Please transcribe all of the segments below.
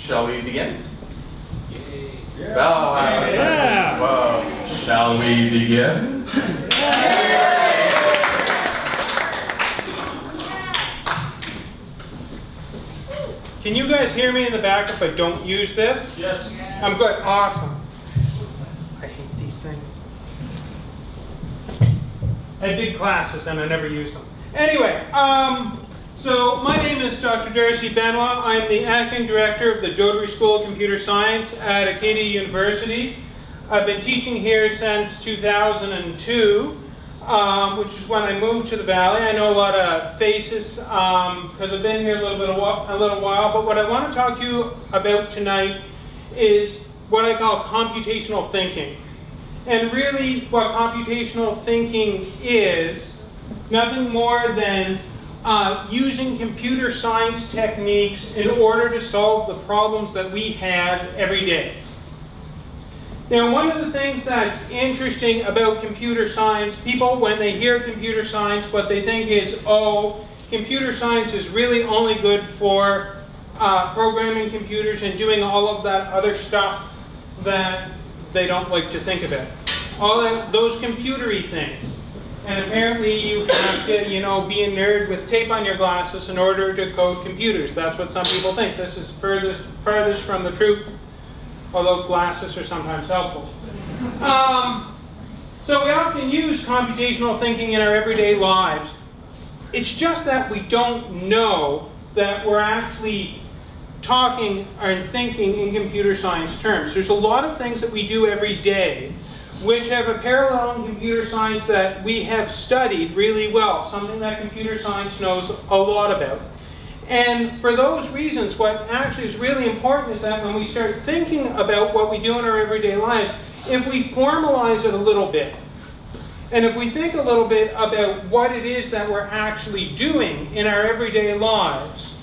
Shall we begin? Yeah. Well, shall we begin? Can you guys hear me in the back if I don't use this? Yes. I'm good. Awesome. I hate these things. I had big classes and I never use them. Anyway, so my name is Dr. Darcy Benoit. I'm the acting director of the Jodrey School of Computer Science at Acadia University. I've been teaching here since 2002, which is when I moved to the Valley. I know a lot of faces because I've been here a little while, but what I want to talk to you about tonight is what I call computational thinking. And really what computational thinking is nothing more than using computer science techniques in order to solve the problems that we have every day. Now, one of the things that's interesting about computer science, people, when they hear computer science, what they think is, oh, computer science is really only good for programming computers and doing all of that other stuff that they don't like to think about. All that, those computery things. And apparently you have to, be a nerd with tape on your glasses in order to code computers. That's what some people think. This is farthest from the truth, although glasses are sometimes helpful. So we often use computational thinking in our everyday lives. It's just that we don't know that we're actually talking and thinking in computer science terms. There's a lot of things that we do every day which have a parallel in computer science that we have studied really well, something that computer science knows a lot about. And for those reasons, what actually is really important is that when we start thinking about what we do in our everyday lives, if we formalize it a little bit, and if we think a little bit about what it is that we're actually doing in our everyday lives,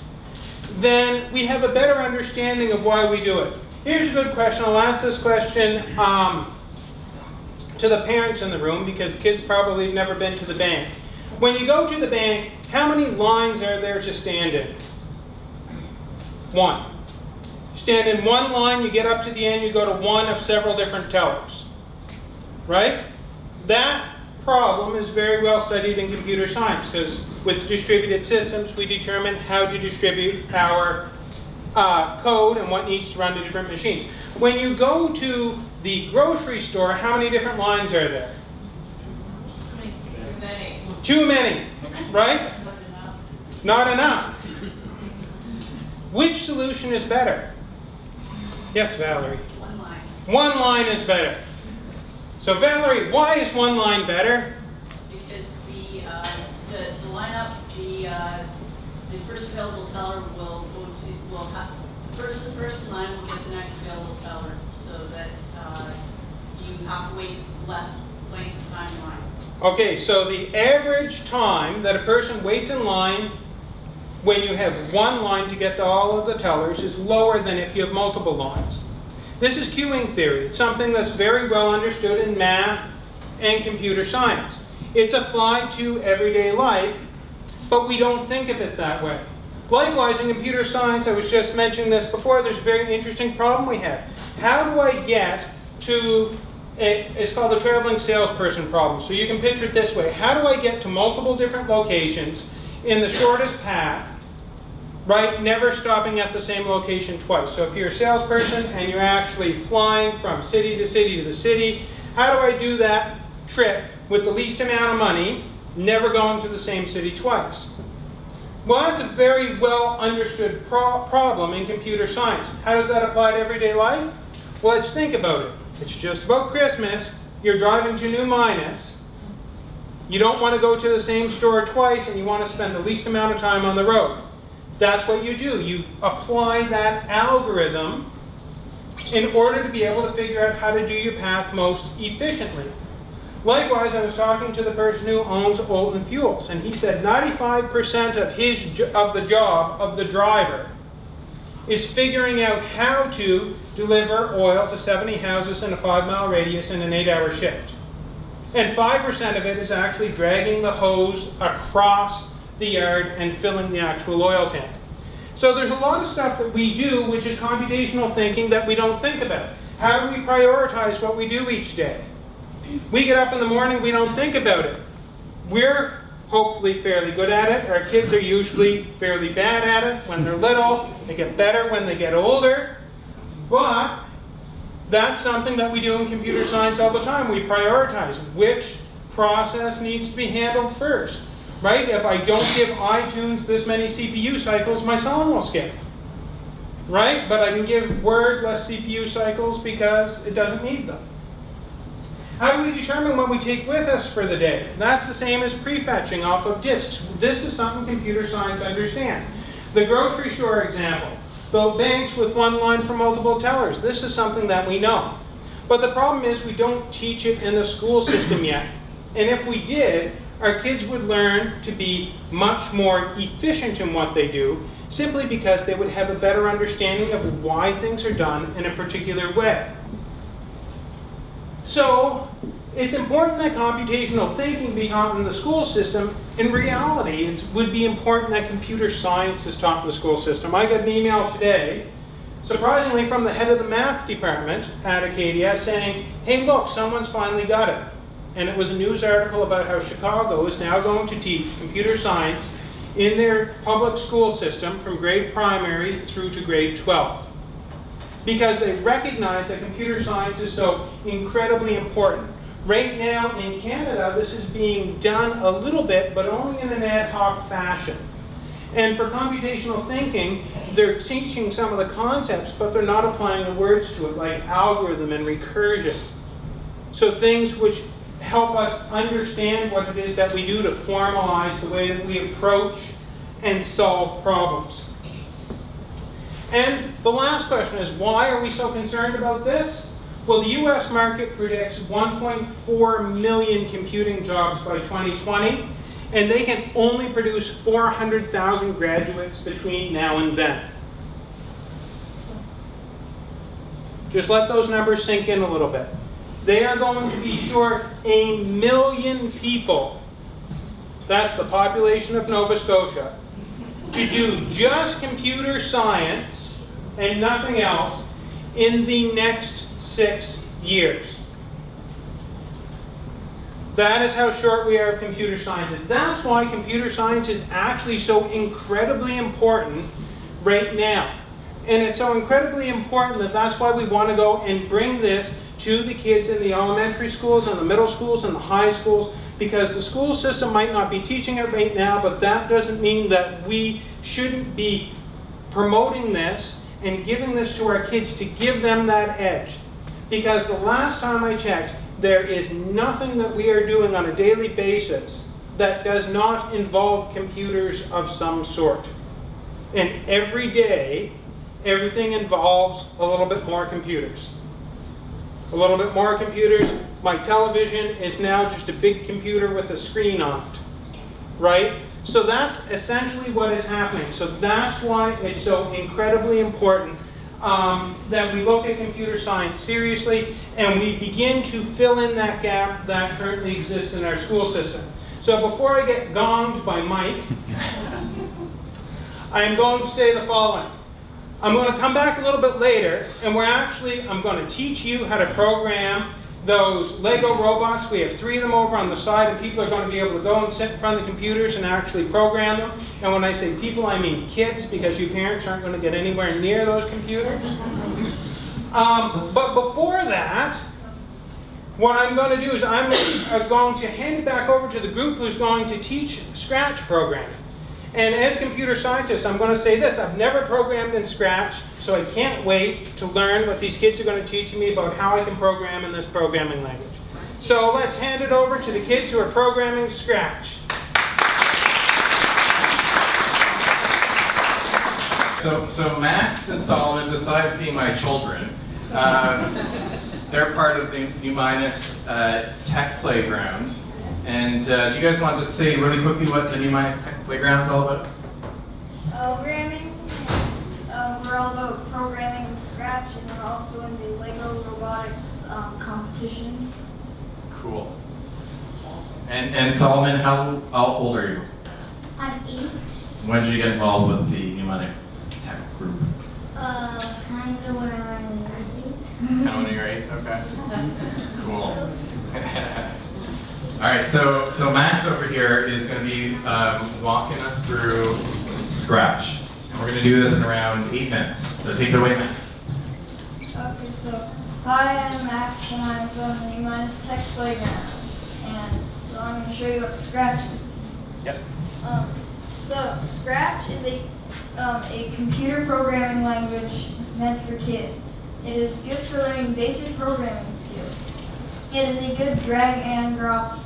then we have a better understanding of why we do it. Here's a good question. I'll ask this question to the parents in the room because kids probably have never been to the bank. When you go to the bank, how many lines are there to stand in? One. Stand in one line, you get up to the end, you go to one of several different tellers. Right? That problem is very well studied in computer science because with distributed systems, we determine how to distribute our code and what needs to run to different machines. When you go to the grocery store, how many different lines are there? Too many. Too many, right? Not enough. Which solution is better? Yes, Valerie. One line. One line is better. So Valerie, why is one line better? Because the lineup, the first available teller the first line will get the next available teller, so that you have to wait less length of time in line. Okay, so the average time that a person waits in line when you have one line to get to all of the tellers is lower than if you have multiple lines. This is queuing theory. It's something that's very well understood in math and computer science. It's applied to everyday life, but we don't think of it that way. Likewise, in computer science, I was just mentioning this before, there's a very interesting problem we have. How do I get to, it's called the traveling salesperson problem. So you can picture it this way. How do I get to multiple different locations in the shortest path, right? Never stopping at the same location twice. So if you're a salesperson and you're actually flying from city to city to the city, how do I do that trip with the least amount of money, never going to the same city twice? Well, that's a very well understood problem in computer science. How does that apply to everyday life? Well, let's think about it. It's just about Christmas. You're driving to New Minas. You don't want to go to the same store twice, and you want to spend the least amount of time on the road. That's what you do. You apply that algorithm in order to be able to figure out how to do your path most efficiently. Likewise, I was talking to the person who owns Olton Fuels, and he said 95% of the job of the driver is figuring out how to deliver oil to 70 houses in a 5-mile radius in an 8-hour shift. And 5% of it is actually dragging the hose across the yard and filling the actual oil tank. So there's a lot of stuff that we do which is computational thinking that we don't think about. How do we prioritize what we do each day? We get up in the morning, we don't think about it. We're hopefully fairly good at it. Our kids are usually fairly bad at it when they're little. They get better when they get older. But that's something that we do in computer science all the time. We prioritize which process needs to be handled first. Right? If I don't give iTunes this many CPU cycles, my song will skip. Right? But I can give Word less CPU cycles because it doesn't need them. How do we determine what we take with us for the day? That's the same as prefetching off of disks. This is something computer science understands. The grocery store example. Built banks with one line for multiple tellers. This is something that we know. But the problem is we don't teach it in the school system yet. And if we did, our kids would learn to be much more efficient in what they do, simply because they would have a better understanding of why things are done in a particular way. So it's important that computational thinking be taught in the school system. In reality, it would be important that computer science is taught in the school system. I got an email today, surprisingly, from the head of the math department at Acadia saying, hey, look, someone's finally got it. And it was a news article about how Chicago is now going to teach computer science in their public school system from grade primary through to grade 12. Because they recognize that computer science is so incredibly important. Right now in Canada, this is being done a little bit, but only in an ad hoc fashion. And for computational thinking, they're teaching some of the concepts, but they're not applying the words to it, like algorithm and recursion. So things which help us understand what it is that we do to formalize the way that we approach and solve problems. And the last question is, why are we so concerned about this? Well, the US market predicts 1.4 million computing jobs by 2020, and they can only produce 400,000 graduates between now and then. Just let those numbers sink in a little bit. They are going to be short 1 million people, that's the population of Nova Scotia, to do just computer science and nothing else in the next 6 years. That is how short we are of computer scientists. That's why computer science is actually so incredibly important right now. And it's so incredibly important that that's why we want to go and bring this to the kids in the elementary schools and the middle schools and the high schools, because the school system might not be teaching it right now, but that doesn't mean that we shouldn't be promoting this and giving this to our kids to give them that edge. Because the last time I checked, there is nothing that we are doing on a daily basis that does not involve computers of some sort. And every day, everything involves a little bit more computers. A little bit more computers. My television is now just a big computer with a screen on it, right? So that's essentially what is happening. So that's why it's so incredibly important that we look at computer science seriously and we begin to fill in that gap that currently exists in our school system. So before I get gonged by Mike, I'm going to say the following. I'm going to come back a little bit later, and I'm going to teach you how to program those Lego robots. We have 3 of them over on the side, and people are going to be able to go and sit in front of the computers and actually program them. And when I say people, I mean kids, because you parents aren't going to get anywhere near those computers. But before that, what I'm going to do is I'm going to hand it back over to the group who's going to teach Scratch programming. And as computer scientists, I'm going to say this. I've never programmed in Scratch, so I can't wait to learn what these kids are going to teach me about how I can program in this programming language. So let's hand it over to the kids who are programming Scratch. So Max and Solomon, besides being my children, they're part of the Minas Tech Playground. And do you guys want to say really quickly what the New Minas Tech Playground is all about? Programming. We're all about programming in Scratch, and we're also in the Lego Robotics competitions. Cool. And Solomon, how old are you? I'm 8. When did you get involved with the New Minas group? Kind of when I'm in university. Kind of when you're 8, okay. Cool. All right, so Max over here is going to be walking us through Scratch. And we're going to do this in around 8 minutes. So take it away, Max. Okay, so hi, I'm Max and I'm from the Minas Youth Tech Club. And so I'm going to show you what Scratch is. Yep. So Scratch is a computer programming language meant for kids. It is good for learning basic programming skills. It is a good drag and drop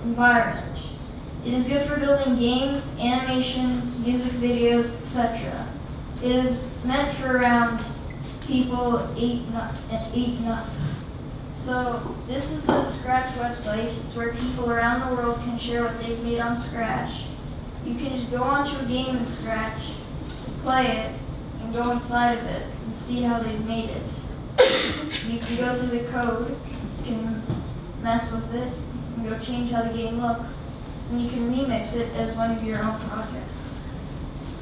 environment. It is good for building games, animations, music videos, etc. It is meant for around people 8 and up. So this is the Scratch website. It's where people around the world can share what they've made on Scratch. You can just go onto a game in Scratch, play it, and go inside of it and see how they've made it. You can go through the code, you can mess with it, and go change how the game looks, and you can remix it as one of your own projects.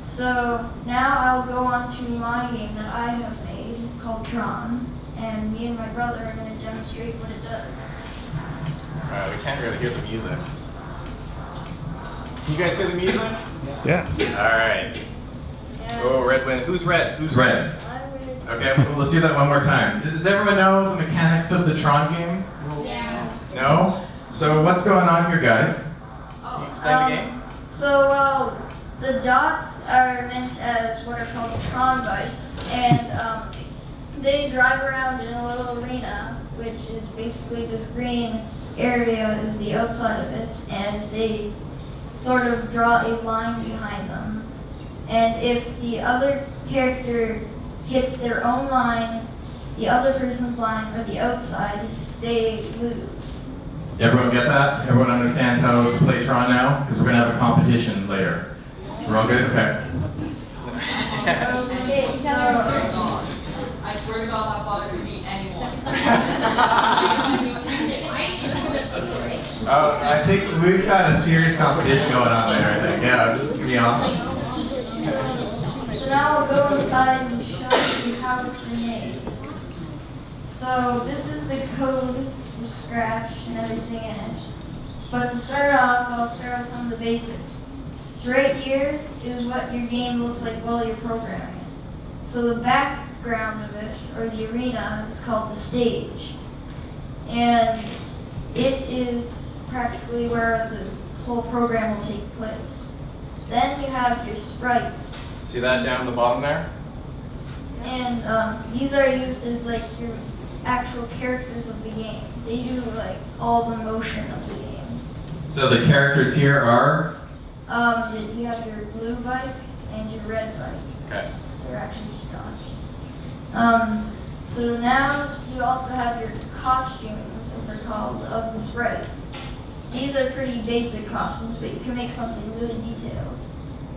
So now I'll go on to my game that I have made called Tron, and me and my brother are going to demonstrate what it does. We can't really hear the music. Can you guys hear the music? Yeah. All right. And Oh, red win. Who's red? Who's red? I would, Okay, well, let's do that one more time. Does everyone know the mechanics of the Tron game? yeah. No? So what's going on here, guys? Can you explain the game? So, well, the dots are meant as what are called Tron bikes, and they drive around in a little arena, which is basically this green area is the outside of it, and they sort of draw a line behind them. And if the other character hits their own line, the other person's line, or the outside, they lose. Everyone get that? Everyone understands how to play Tron now? Because we're going to have a competition later. We're all good? Okay. Okay, so I swear to God, my father could beat anyone. Oh, I think we've got a serious competition going on later, I think. Yeah, this is going to be awesome. So now I'll go inside and show you how it's been made. So this is the code for Scratch and everything in it. But to start off, I'll start with some of the basics. So right here is what your game looks like while you're programming it. So the background of it, or the arena, is called the stage. And it is practically where the whole program will take place. Then you have your sprites. See that down the bottom there? And these are used as like your actual characters of the game. They do like all the motion of the game. So the characters here are? You have your blue bike and your red bike. Okay. They're actually just dots. So now you also have your costumes, as they're called, of the sprites. These are pretty basic costumes, but you can make something really detailed.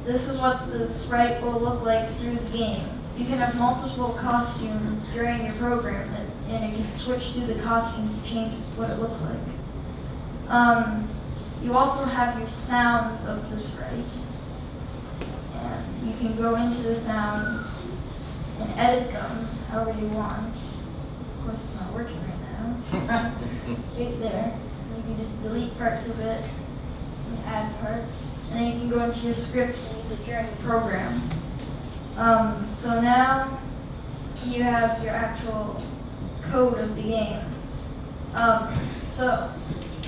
This is what the sprite will look like through the game. You can have multiple costumes during your program, and it can switch through the costumes to change what it looks like. You also have your sounds of the sprite. And you can go into the sounds and edit them however you want. Of course, it's not working right now. Right there. You can just delete parts of it and add parts. And then you can go into your scripts and use it during the program. So now you have your actual code of the game. So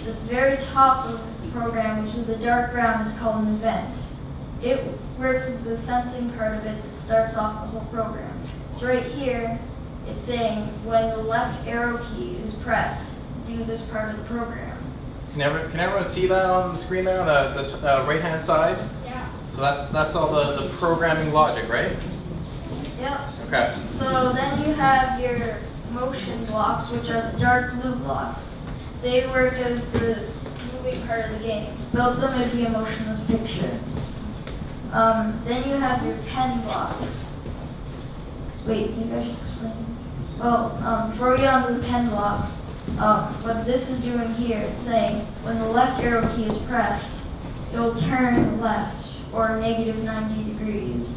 the very top of the program, which is the dark brown, is called an event. It works as the sensing part of it that starts off the whole program. So right here, it's saying when the left arrow key is pressed, do this part of the program. Can everyone see that on the screen there on the right-hand side? Yeah. So that's all the programming logic, right? Yep. Okay. So then you have your motion blocks, which are the dark blue blocks. They work as the moving part of the game. Without them, it would be a motionless picture. Then you have your pen block. Wait, maybe I should explain. Well, before we get on to the pen block, what this is doing here, it's saying when the left arrow key is pressed, it will turn left or -90 degrees.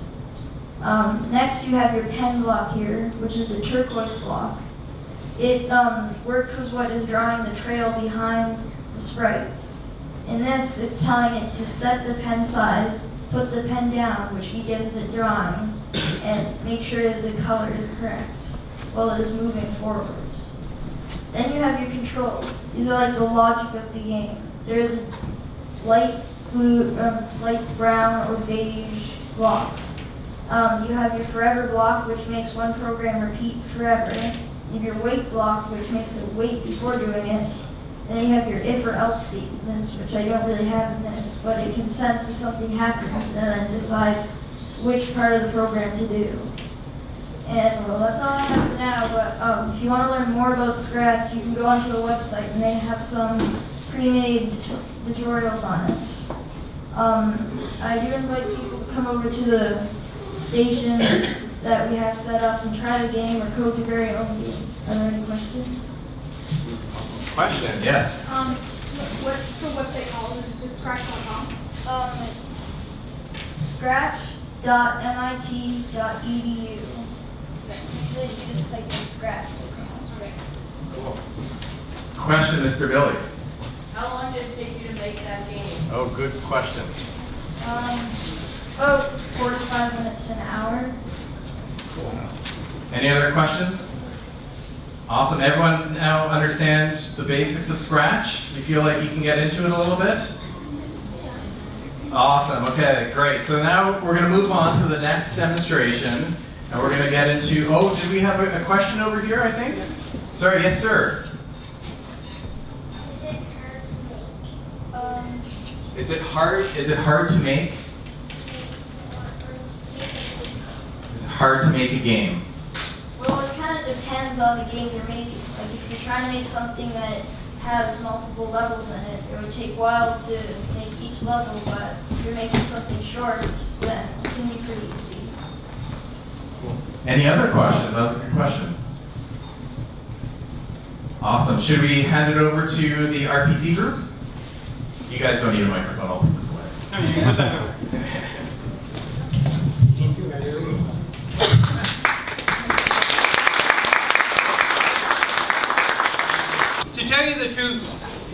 Next you have your pen block here, which is the turquoise block. It works as what is drawing the trail behind the sprites. In this, it's telling it to set the pen size, put the pen down, which begins at drawing, and make sure that the color is correct while it is moving forwards. Then you have your controls. These are like the logic of the game. They're the light blue, light brown or beige blocks. You have your forever block, which makes one program repeat forever. You have your wait block, which makes it wait before doing it. And then you have your if or else statements, which I don't really have in this, but it can sense if something happens and then decide which part of the program to do. And well, that's all I have for now, but if you want to learn more about Scratch, you can go onto the website and they have some pre-made tutorials on it. I do invite people to come over to the station that we have set up and try the game or code your very own game. Are there any questions? Question, yes. What's the website called? Is it just scratch.com? It's scratch.mit.edu. So you just type in Scratch. Okay. Cool. Question, Mr. Billy. How long did it take you to make that game? Oh, good question. About 45 minutes to an hour. Any other questions? Awesome. Everyone now understands the basics of Scratch? You feel like you can get into it a little bit? Awesome. Okay, great. So now we're going to move on to the next demonstration. And we're going to get into, oh, did we have a question over here, I think? Sorry, yes, sir. Is it hard to make? Is it hard to make a game? Well, it kind of depends on the game you're making. Like if you're trying to make something that has multiple levels in it, it would take a while to make each level, but if you're making something short, then it can be pretty easy. Any other questions? That was a good question. Awesome. Should we hand it over to the RPC group? You guys don't need a microphone. I'll put this away. No, you can put that over. Thank you, guys. To tell you the truth,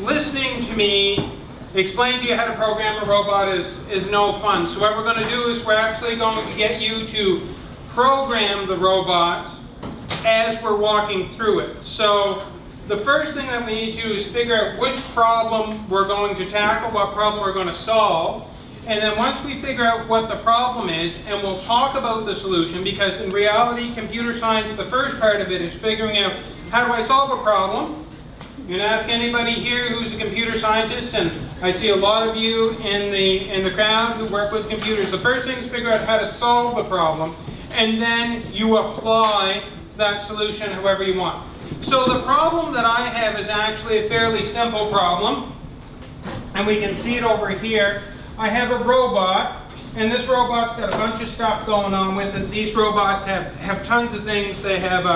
listening to me explain to you how to program a robot is no fun. So what we're going to do is we're actually going to get you to program the robots as we're walking through it. So the first thing that we need to do is figure out which problem we're going to tackle, what problem we're going to solve. And then once we figure out what the problem is, and we'll talk about the solution, because in reality, computer science, the first part of it is figuring out how do I solve a problem. You can ask anybody here who's a computer scientist, and I see a lot of you in the crowd who work with computers. The first thing is figure out how to solve the problem, and then you apply that solution however you want. So the problem that I have is actually a fairly simple problem, and we can see it over here. I have a robot, and this robot's got a bunch of stuff going on with it. These robots have tons of things. They have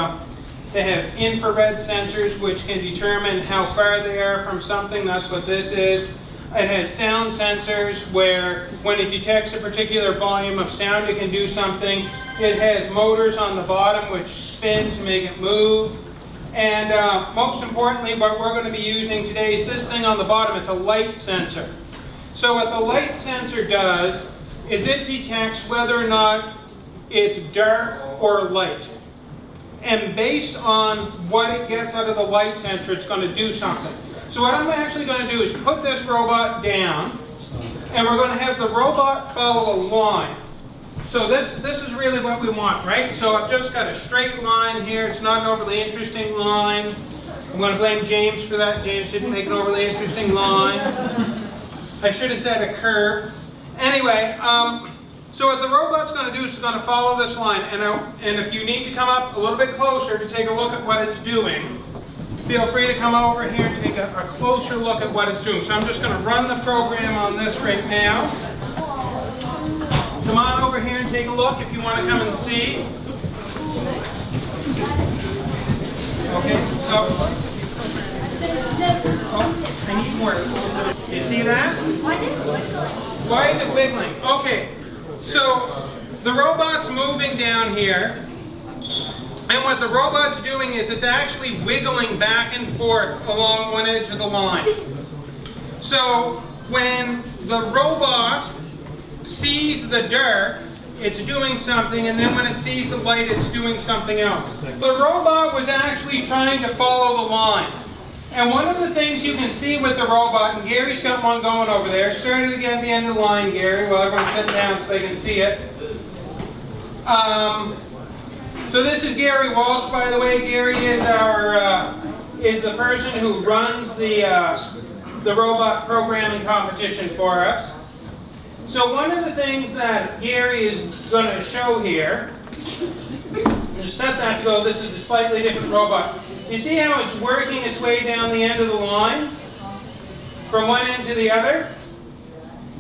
infrared sensors which can determine how far they are from something. That's what this is. It has sound sensors where when it detects a particular volume of sound it can do something. It has motors on the bottom which spin to make it move. And most importantly, what we're going to be using today is this thing on the bottom. It's a light sensor. So what the light sensor does is it detects whether or not it's dark or light. And based on what it gets out of the light sensor, it's going to do something. So what I'm actually going to do is put this robot down, and we're going to have the robot follow a line. So this is really what we want, right? So I've just got a straight line here. It's not an overly interesting line. I'm going to blame James for that. James didn't make an overly interesting line. I should have said a curve. Anyway, so what the robot's going to do is it's going to follow this line. And if you need to come up a little bit closer to take a look at what it's doing, feel free to come over here and take a closer look at what it's doing. So I'm just going to run the program on this right now. Come on over here and take a look if you want to come and see. Okay, so, oh, I need more. You see that? Why is it wiggling? Okay, so the robot's moving down here, and what the robot's doing is it's actually wiggling back and forth along one edge of the line. So when the robot sees the dark, it's doing something, and then when it sees the light, it's doing something else. The robot was actually trying to follow the line. And one of the things you can see with the robot, and Gary's got one going over there, started again at the end of the line, Gary, while everyone sit down so they can see it. So this is Gary Walsh, by the way. Gary is is the person who runs the robot programming competition for us. So one of the things that Gary is going to show here, just set that to go, this is a slightly different robot. You see how it's working its way down the end of the line? From one end to the other?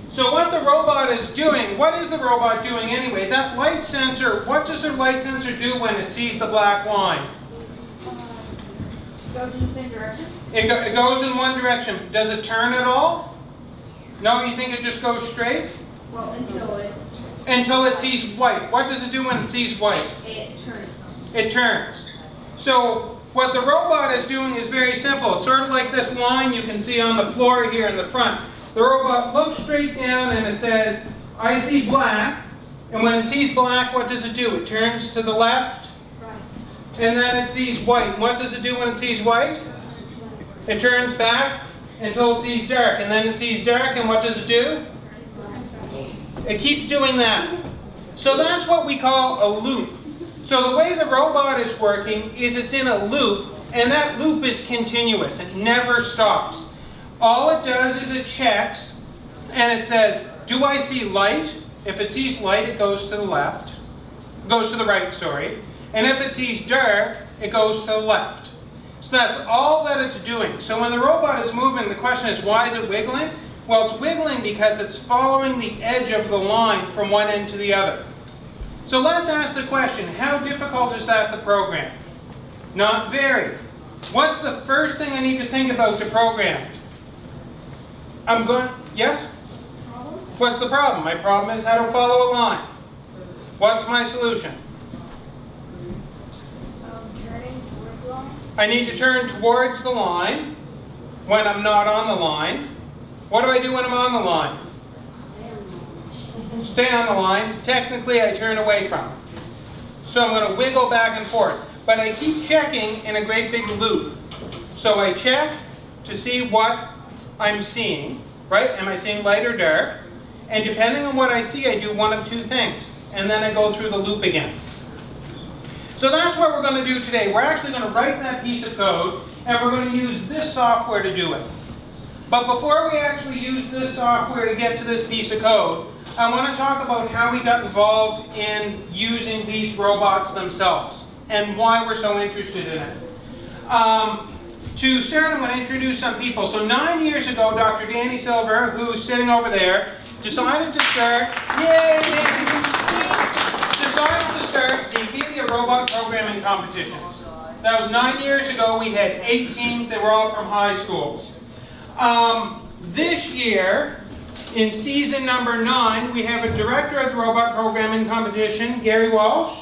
So what the robot is doing, what is the robot doing anyway? That light sensor, what does the light sensor do when it sees the black line? Goes in the same direction? It goes in one direction. Does it turn at all? No, you think it just goes straight? Well, until it sees white. What does it do when it sees white? it turns. It turns. So what the robot is doing is very simple. It's sort of like this line you can see on the floor here in the front. The robot looks straight down and it says, I see black. And when it sees black, what does it do? It turns to the left. Right. And then it sees white. What does it do when it sees white? It turns back until it sees dark. And then it sees dark, and what does it do? It keeps doing that. So that's what we call a loop. So the way the robot is working is it's in a loop, and that loop is continuous. It never stops. All it does is it checks, and it says, do I see light? If it sees light, it goes to the left. It goes to the right, sorry. And if it sees dark, it goes to the left. So that's all that it's doing. So when the robot is moving, the question is, why is it wiggling? Well, it's wiggling because it's following the edge of the line from one end to the other. So let's ask the question, how difficult is that to program? Not very. What's the first thing I need to think about to program? Yes? What's the problem? My problem is how to follow a line. What's my solution? Turning towards the line. I need to turn towards the line when I'm not on the line. What do I do when I'm on the line? Stay on the line. Technically, I turn away from it. So I'm going to wiggle back and forth. But I keep checking in a great big loop. So I check to see what I'm seeing, right? Am I seeing light or dark? And depending on what I see, I do one of two things. And then I go through the loop again. So that's what we're going to do today. We're actually going to write that piece of code, and we're going to use this software to do it. But before we actually use this software to get to this piece of code, I want to talk about how we got involved in using these robots themselves and why we're so interested in it. To start, I'm going to introduce some people. So 9 years ago, Dr. Danny Silver, who's sitting over there, decided to start the Acadia robot programming competitions. That was 9 years ago. We had 8 teams. They were all from high schools. This year, in season number 9, we have a director of the robot programming competition, Gary Walsh.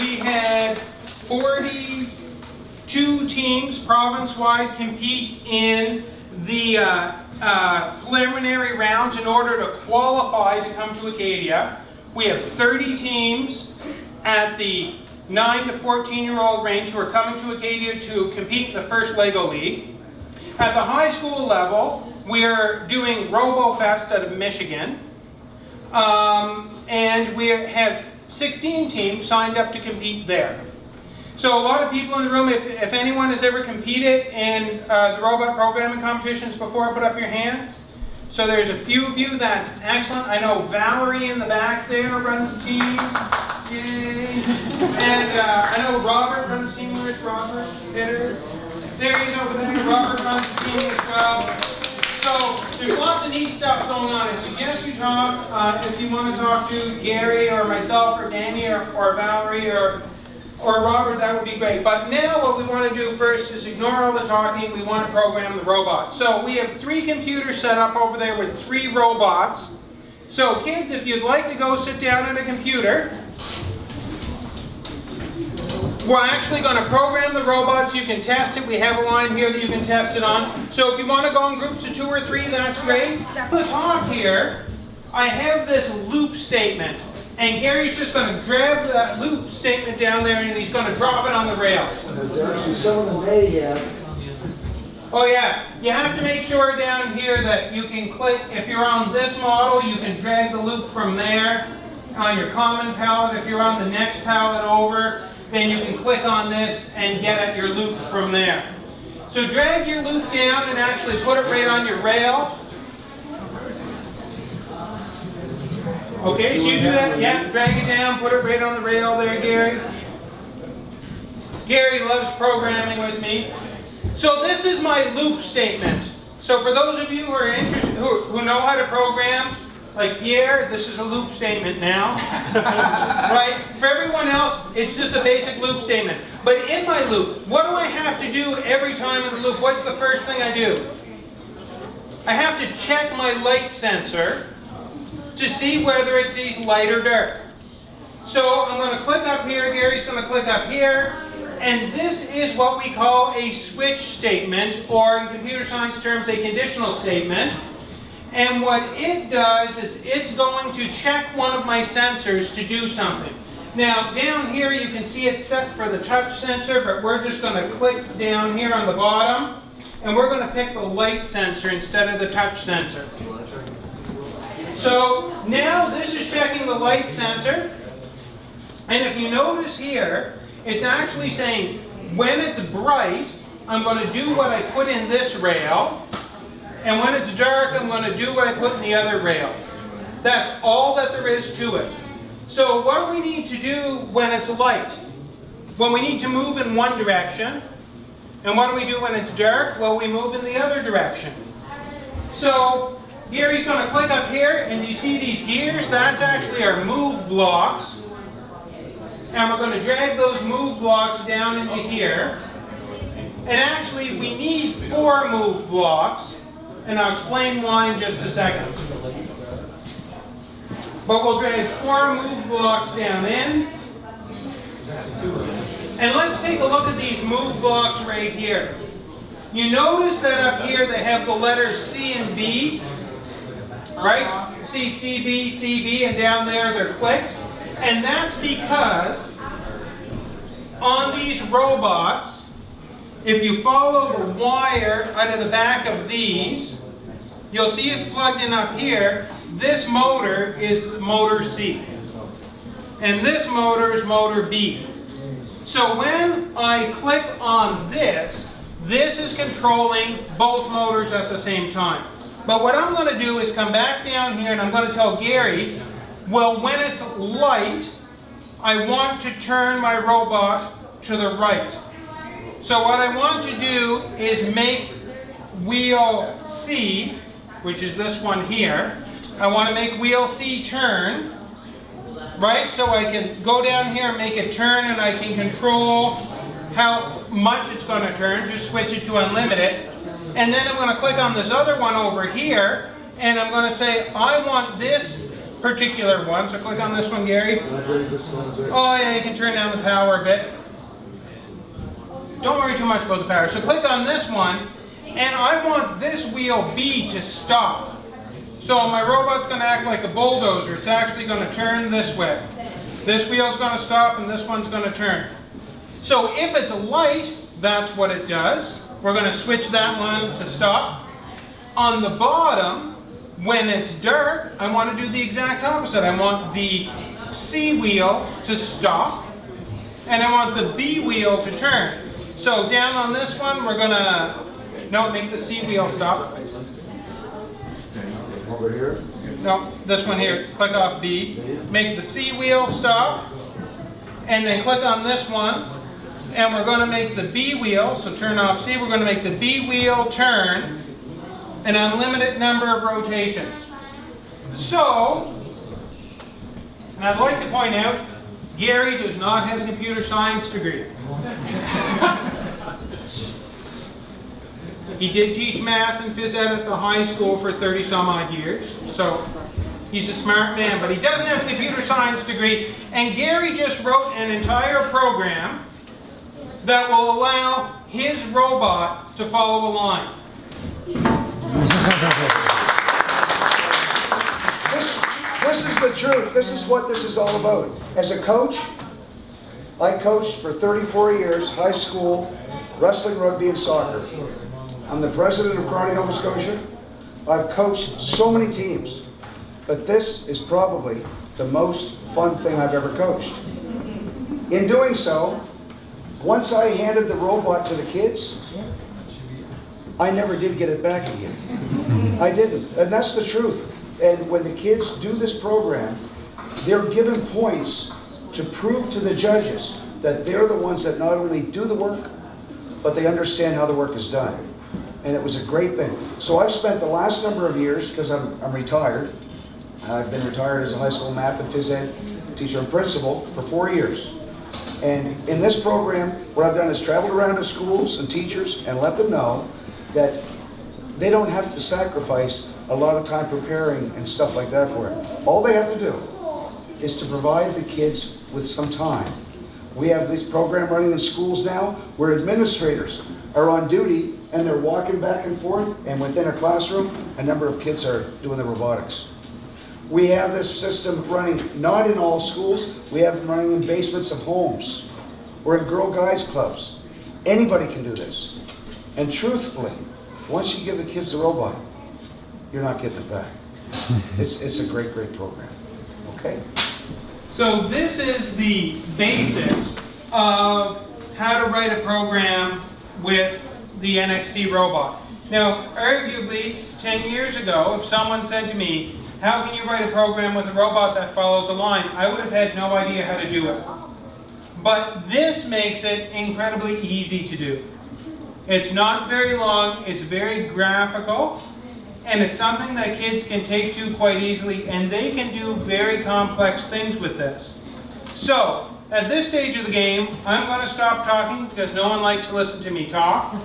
We had 42 teams province-wide compete in the preliminary rounds in order to qualify to come to Acadia. We have 30 teams at the 9 to 14-year-old range who are coming to Acadia to compete in the first Lego League. At the high school level, we're doing RoboFest out of Michigan. And we have 16 teams signed up to compete there. So a lot of people in the room, if anyone has ever competed in the robot programming competitions before, put up your hands. So there's a few of you, that's excellent. I know Valerie in the back there runs a team. Yay. And I know Robert runs a team. Where's Robert? There he is over there. Robert runs a team as well. So there's lots of neat stuff going on. I suggest you talk, if you want to talk to Gary or myself or Danny or Valerie or Robert, that would be great. But now what we want to do first is ignore all the talking. We want to program the robot. So we have 3 computers set up over there with 3 robots. So kids, if you'd like to go sit down at a computer, we're actually going to program the robots. You can test it. We have a line here that you can test it on. So if you want to go in groups of 2 or 3, that's great. At the top here, I have this loop statement. And Gary's just going to grab that loop statement down there and he's going to drop it on the rails. Actually, some of them may have. Oh yeah, you have to make sure down here that you can click, if you're on this model, you can drag the loop from there on your common palette. If you're on the next palette over, then you can click on this and get at your loop from there. So drag your loop down and actually put it right on your rail. Okay, so you do that, yeah, drag it down, put it right on the rail there, Gary. Gary loves programming with me. So this is my loop statement. So for those of you who are interested, who know how to program, like Pierre, this is a loop statement now. Right? For everyone else, it's just a basic loop statement. But in my loop, what do I have to do every time in the loop? What's the first thing I do? I have to check my light sensor to see whether it sees light or dark. So I'm going to click up here, Gary's going to click up here, and this is what we call a switch statement, or in computer science terms, a conditional statement. And what it does is it's going to check one of my sensors to do something. Now down here you can see it's set for the touch sensor, but we're just going to click down here on the bottom, and we're going to pick the light sensor instead of the touch sensor. So now this is checking the light sensor, and if you notice here, it's actually saying when it's bright, I'm going to do what I put in this rail, and when it's dark, I'm going to do what I put in the other rail. That's all that there is to it. So what do we need to do when it's light? Well, we need to move in one direction, and what do we do when it's dark? Well, we move in the other direction. So Gary's going to click up here, and you see these gears? That's actually our move blocks. And we're going to drag those move blocks down into here. And actually, we need 4 move blocks, and I'll explain why in just a second. But we'll drag 4 move blocks down in. And let's take a look at these move blocks right here. You notice that up here they have the letters C and B. Right? See CB, CB, and down there they're clicked. And that's because on these robots, if you follow the wire out of the back of these, you'll see it's plugged in up here. This motor is motor C. And this motor is motor B. So when I click on this, this is controlling both motors at the same time. But what I'm going to do is come back down here and I'm going to tell Gary, well, when it's light, I want to turn my robot to the right. So what I want to do is make wheel C, which is this one here, I want to make wheel C turn, right? So I can go down here and make it turn, and I can control how much it's going to turn, just switch it to unlimited. And then I'm going to click on this other one over here, and I'm going to say, I want this particular one. So click on this one, Gary. Oh yeah, you can turn down the power a bit. Don't worry too much about the power. So click on this one, and I want this wheel B to stop. So my robot's going to act like a bulldozer. It's actually going to turn this way. This wheel's going to stop, and this one's going to turn. So if it's light, that's what it does. We're going to switch that one to stop. On the bottom, when it's dark, I want to do the exact opposite. I want the C wheel to stop, and I want the B wheel to turn. So down on this one, we're going to, no, make the C wheel stop. Over here? No, this one here, click off B. Make the C wheel stop, and then click on this one, and we're going to make the B wheel, so turn off C, we're going to make the B wheel turn an unlimited number of rotations. So, and I'd like to point out, Gary does not have a computer science degree. He did teach math and phys ed at the high school for 30 some odd years. So He's a smart man, but he doesn't have a computer science degree. And Gary just wrote an entire program that will allow his robot to follow a line. This is the truth. This is what this is all about. As a coach, I coached for 34 years, high school, wrestling, rugby, and soccer. I'm the president of Carney, Nova Scotia. I've coached so many teams, but this is probably the most fun thing I've ever coached. In doing so, once I handed the robot to the kids, I never did get it back again. I didn't, and that's the truth. And when the kids do this program, they're given points to prove to the judges that they're the ones that not only do the work, but they understand how the work is done. And it was a great thing. So I've spent the last number of years, because I'm retired, I've been retired as a high school math and phys ed teacher and principal for 4 years. And in this program, what I've done is traveled around to schools and teachers and let them know that they don't have to sacrifice a lot of time preparing and stuff like that for it. All they have to do is to provide the kids with some time. We have this program running in schools now where administrators are on duty and they're walking back and forth, and within a classroom, a number of kids are doing the robotics. We have this system running not in all schools, we have it running in basements of homes or in Girl Guides clubs. Anybody can do this. And truthfully, once you give the kids the robot, you're not getting it back. It's a great, great program. Okay? So this is the basics of how to write a program with the NXT robot. Now, arguably, 10 years ago, if someone said to me, how can you write a program with a robot that follows a line? I would have had no idea how to do it. But this makes it incredibly easy to do. It's not very long, it's very graphical, and it's something that kids can take to quite easily, and they can do very complex things with this. So, at this stage of the game, I'm going to stop talking because no one likes to listen to me talk.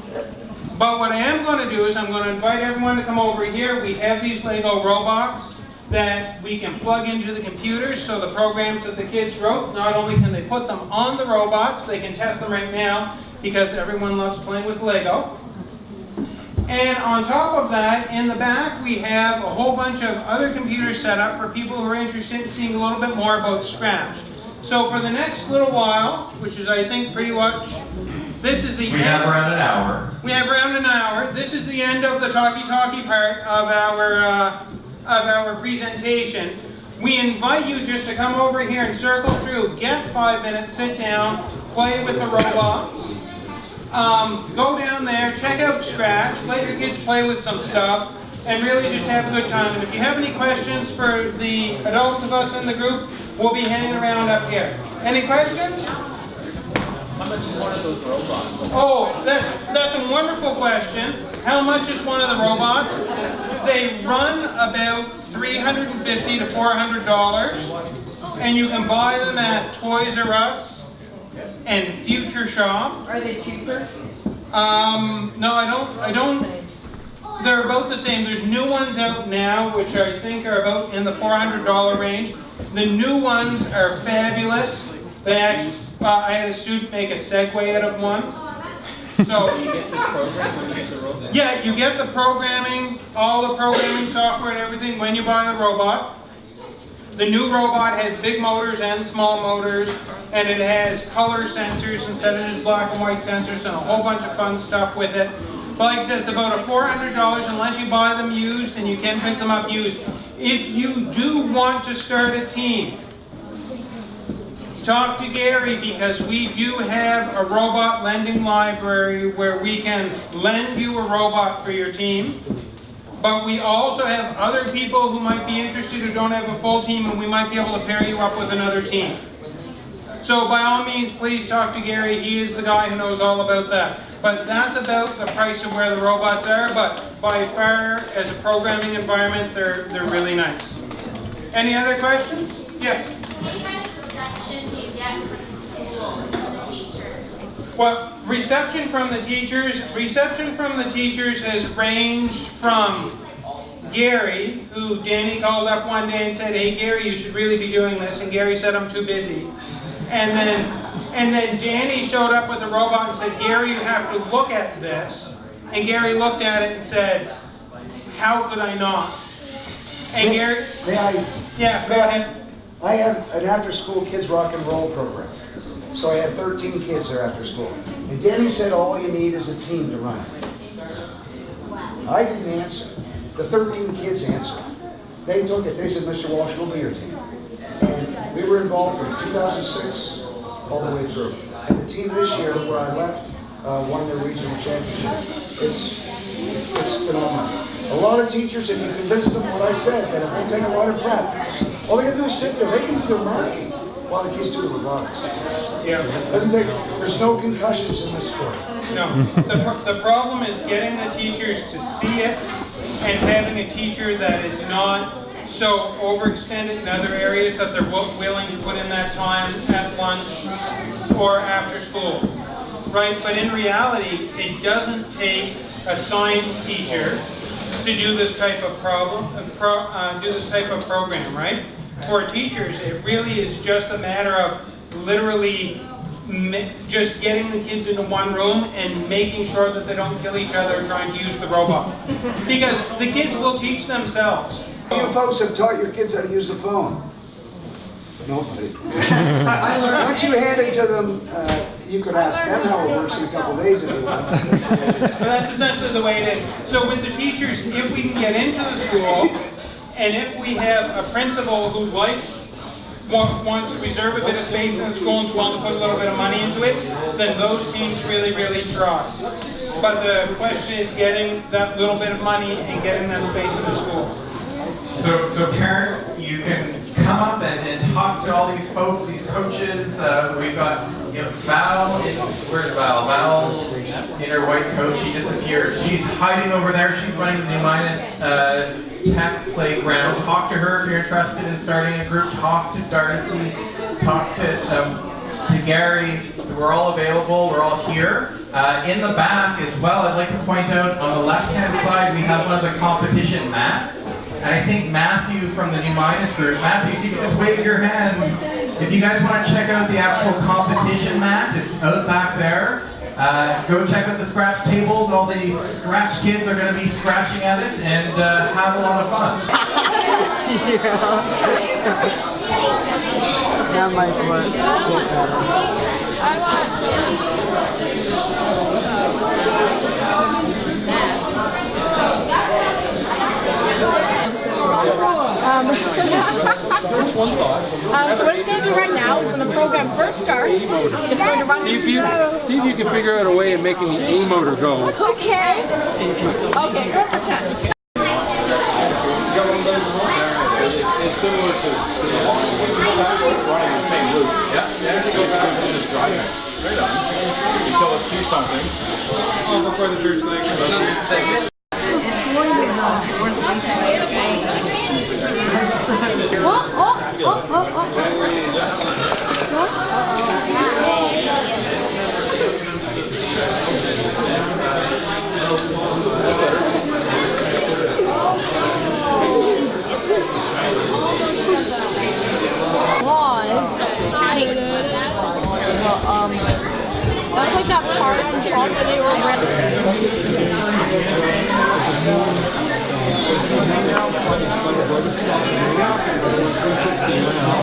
But what I am going to do is I'm going to invite everyone to come over here. We have these Lego robots that we can plug into the computers, so the programs that the kids wrote, not only can they put them on the robots, they can test them right now because everyone loves playing with Lego. And on top of that, in the back, we have a whole bunch of other computers set up for people who are interested in seeing a little bit more about Scratch. So for the next little while, which is I think pretty much, this is the end. We have around an hour. We have around an hour. This is the end of the talkie-talkie part of our presentation. We invite you just to come over here and circle through, get 5 minutes, sit down, play with the robots. Go down there, check out Scratch, let your kids play with some stuff, and really just have a good time. And if you have any questions for the adults of us in the group, we'll be hanging around up here. Any questions? How much is one of those robots? Oh, that's a wonderful question. How much is one of the robots? They run about $350 to $400, and you can buy them at Toys R Us and Future Shop. Are they cheaper? No, I don't. They're about the same. There's new ones out now, which I think are about in the $400 range. The new ones are fabulous. They actually, I had a student make a Segway out of one. So You get this program when you get the robot? yeah, you get the programming, all the programming software and everything when you buy the robot. The new robot has big motors and small motors, and it has color sensors instead of just black and white sensors, and a whole bunch of fun stuff with it. But like I said, it's about a $400 unless you buy them used, and you can pick them up used. If you do want to start a team, talk to Gary, because we do have a robot lending library where we can lend you a robot for your team. But we also have other people who might be interested who don't have a full team, and we might be able to pair you up with another team. So by all means, please talk to Gary. He is the guy who knows all about that. But that's about the price of where the robots are, but by far, as a programming environment, they're really nice. Any other questions? Yes? What kind of reception do you get from schools, from the teachers? Well, reception from the teachers has ranged from Gary, who Danny called up one day and said, "Hey Gary, you should really be doing this," and Gary said, "I'm too busy." And then Danny showed up with a robot and said, "Gary, you have to look at this." And Gary looked at it and said, "How could I not?" And Gary, May I? yeah, go ahead. I have an after-school kids rock and roll program. So I had 13 kids there after school. And Danny said all you need is a team to run it. I didn't answer. The 13 kids answered. They took it. They said, "Mr. Walsh, we'll be your team." And we were involved from 2006 all the way through. And the team this year, where I left, won their regional championship. It's phenomenal. A lot of teachers, if you convince them what I said, that it won't take a lot of prep, all they gotta do is sit there. They can do their marking while the kids do the robotics. Yeah. Doesn't take. There's no concussions in this sport. No, the problem is getting the teachers to see it and having a teacher that is not so overextended in other areas that they're willing to put in that time at lunch or after school, right? But in reality, it doesn't take a science teacher to do this type of program, right? For teachers, it really is just a matter of literally just getting the kids into one room and making sure that they don't kill each other trying to use the robot. Because the kids will teach themselves. You folks have taught your kids how to use the phone. Nobody. Why don't you hand it to them? You could ask them how it works in a couple of days if you want. But that's essentially the way it is. So with the teachers, if we can get into the school, and if we have a principal who wants to reserve a bit of space in the school and is willing to put a little bit of money into it, then those teams really thrive. But the question is getting that little bit of money and getting that space in the school. So parents, you can come up and talk to all these folks, these coaches. We've got Val. Where's Val? Val's in her white coat. She disappeared. She's hiding over there. She's running the New Minas Tech Playground. Talk to her if you're interested in starting a group. Talk to Darcy. Talk to Gary. We're all available. We're all here. In the back as well, I'd like to point out on the left-hand side we have one of the competition mats. And I think Matthew from the New Minas group, Matthew, if you could just wave your hand. If you guys want to check out the actual competition mat, it's out back there. Go check out the scratch tables. All the scratch kids are going to be scratching at it and have a lot of fun. That might work. So what it's going to do right now is when the program first starts, it's going to run See if you can figure out a way of making the A motor go. Okay. Okay, go pretend. It's similar to running the same loop. Yeah. You go back and just drive it straight on until it sees something. Before the church thing.